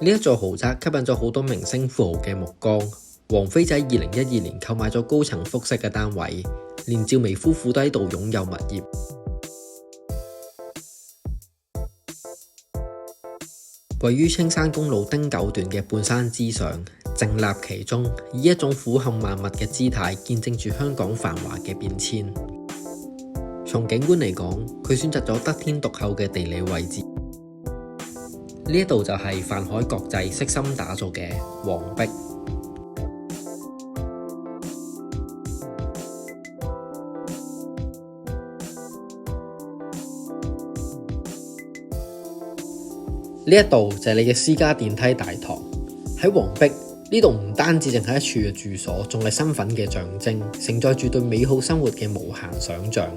呢一座豪宅吸引咗好多明星富豪嘅目光。王菲就喺2012年購買咗高層複式嘅單位，連趙薇夫婦都喺度擁有物業。位於青山公路汀九段嘅半山之上，靜立其中，以一種俯瞰萬物嘅姿態，見證住香港繁華嘅變遷。從景觀嚟講，佢選擇咗得天獨厚嘅地理位置。呢一度就係泛海國際悉心打造嘅皇璧。呢一度就係你嘅私家電梯大堂。喺皇璧呢度唔單止淨係一處嘅住所，仲係身份嘅象徵，承載住對美好生活嘅無限想像。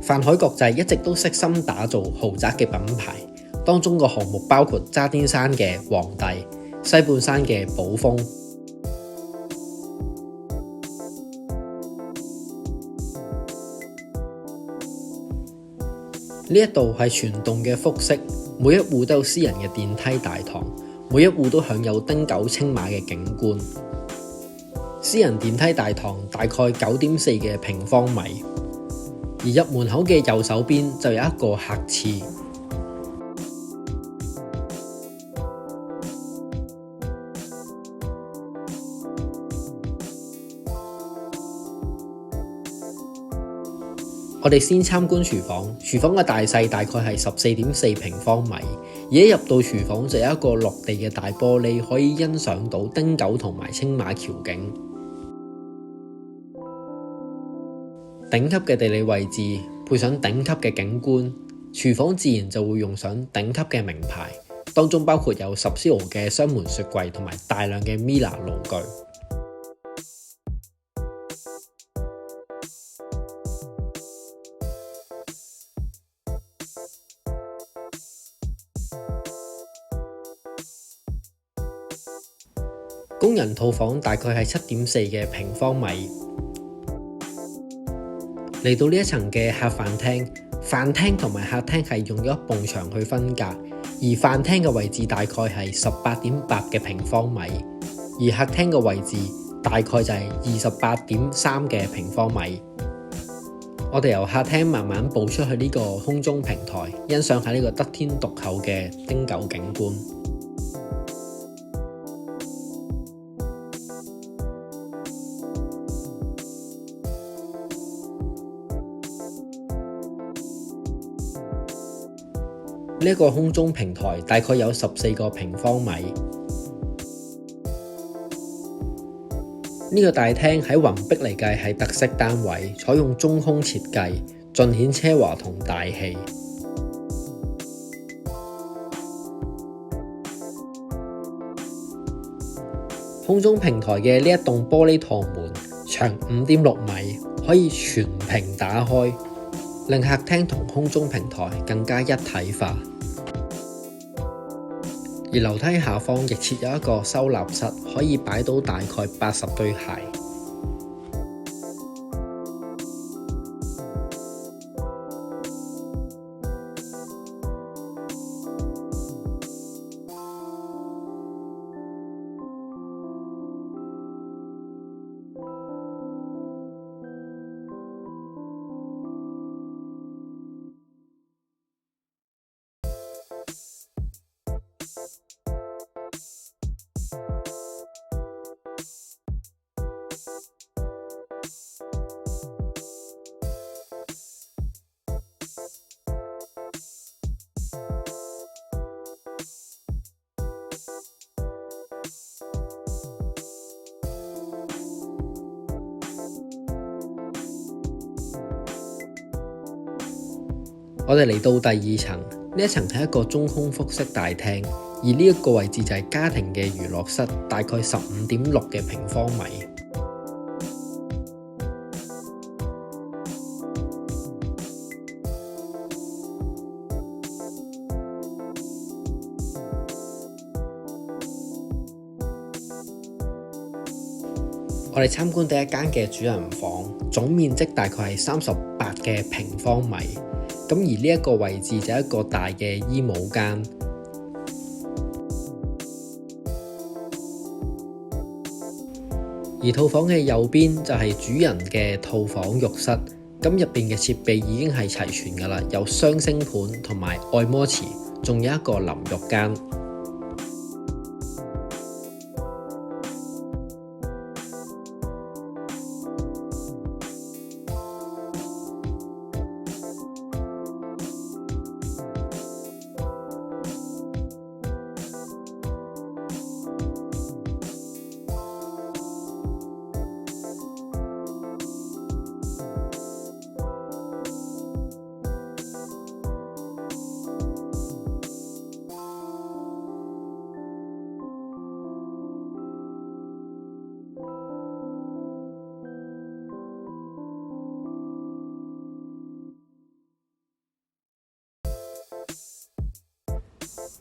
泛海國際一直都悉心打造豪宅嘅品牌，當中個項目包括渣甸山嘅皇帝、西半山嘅寶峰。呢一度係全棟嘅複式，每一戶都有私人嘅電梯大堂，每一戶都享有汀九青馬嘅景觀。私人電梯大堂大概9.4嘅平方米，而入門口嘅右手邊就有一個客廁。我哋先參觀廚房，廚房嘅大細大概係14.4平方米，而一入到廚房就有一個落地嘅大玻璃，可以欣賞到汀九同埋青馬橋景。頂級嘅地理位置配上頂級嘅景觀，廚房自然就會用上頂級嘅名牌，當中包括有10CL嘅雙門雪櫃同埋大量嘅 Miele 爐具。工人套房大概係7.4嘅平方米。嚟到呢一層嘅客飯廳，飯廳同埋客廳係用咗一埲牆去分隔，而飯廳嘅位置大概係18.8嘅平方米，而客廳嘅位置大概就係28.3嘅平方米。我哋由客廳慢慢步出去呢個空中平台，欣賞下呢個得天獨厚嘅汀九景觀。呢一個空中平台大概有14個平方米。呢個大廳喺宏璧嚟計係特色單位，採用中空設計，盡顯奢華同大氣。空中平台嘅呢一棟玻璃趟門，長5.6米，可以全屏打開，令客廳同空中平台更加一體化。而樓梯下方亦設有一個收納室，可以擺到大概80對鞋。我哋嚟到第2層，呢一層係一個中空複式大廳，而呢一個位置就係家庭嘅娛樂室，大概15.6嘅平方米。我哋參觀第一間嘅主人房，總面積大概係38嘅平方米。咁而呢一個位置就係一個大嘅衣帽間。而套房嘅右邊就係主人嘅套房浴室，咁入邊嘅設備已經係齊全㗎喇，有雙星盤同埋按摩池，仲有一個淋浴間。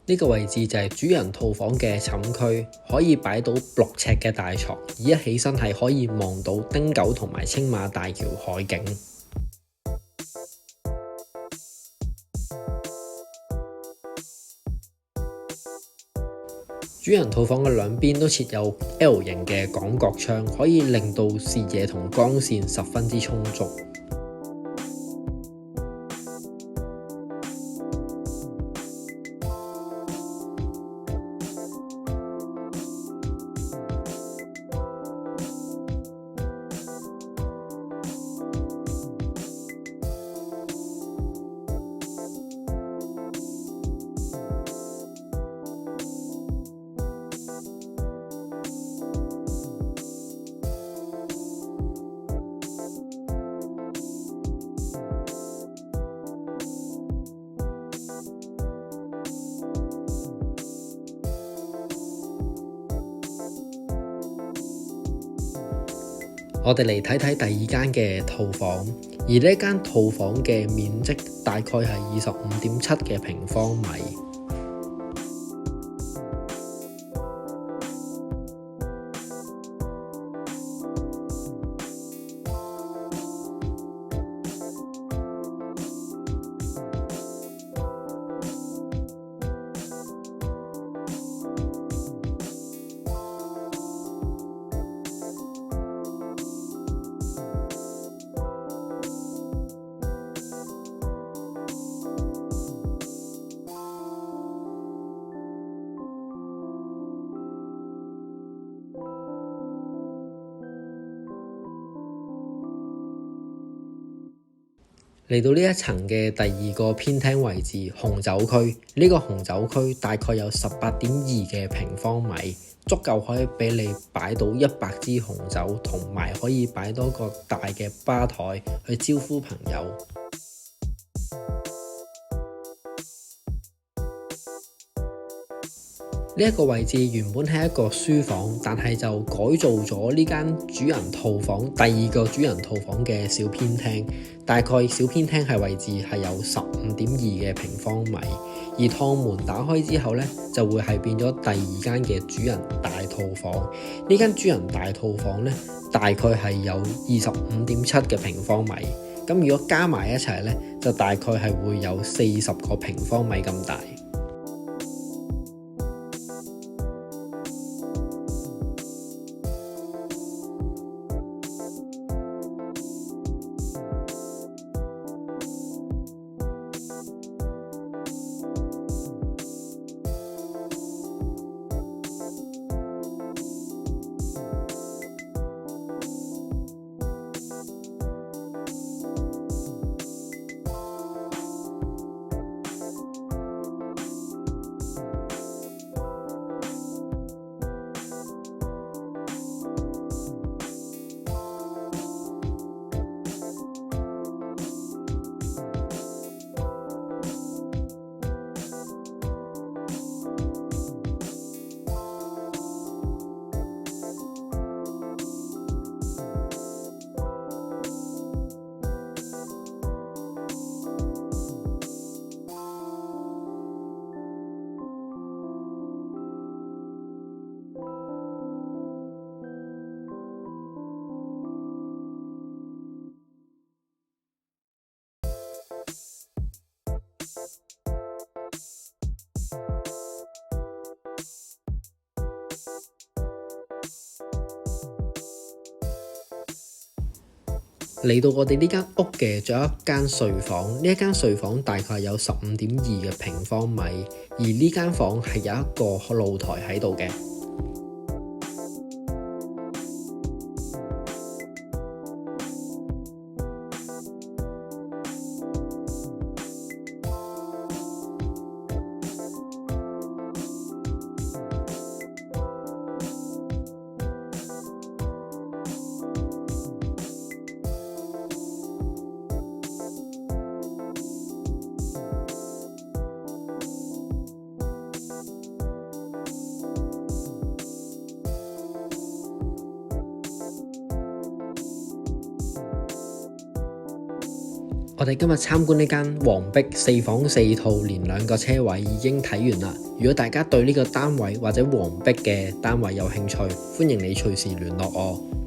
呢個位置就係主人套房嘅寢區，可以擺到6尺嘅大床，而一起身係可以望到汀九同埋青馬大橋海景。主人套房嘅兩邊都設有 L 型嘅廣角窗，可以令到視野同光線十分之充足。我哋嚟睇睇第二間嘅套房，而呢間套房嘅面積大概係25.7嘅平方米。嚟到呢一層嘅第二個偏廳位置，紅酒區，呢個紅酒區大概有18.2嘅平方米，足夠可以俾你擺到100支紅酒，同埋可以擺多個大嘅吧台去招呼朋友。呢一個位置原本係一個書房，但係就改造咗呢間主人套房第二個主人套房嘅小偏廳。大概小偏廳係位置係有15.2嘅平方米，而趟門打開之後呢，就會係變咗第二間嘅主人大套房。呢間主人大套房呢，大概係有25.7嘅平方米。咁如果加埋一齊呢，就大概係會有40個平方米咁大。嚟到我哋呢間屋嘅仲有一間睡房，呢一間睡房大概有15.2嘅平方米，而呢間房係有一個露台喺度嘅。我哋今日參觀呢間黃碧4房4套連2個車位已經睇完啦。如果大家對呢個單位或者黃碧嘅單位有興趣，歡迎你隨時聯絡我。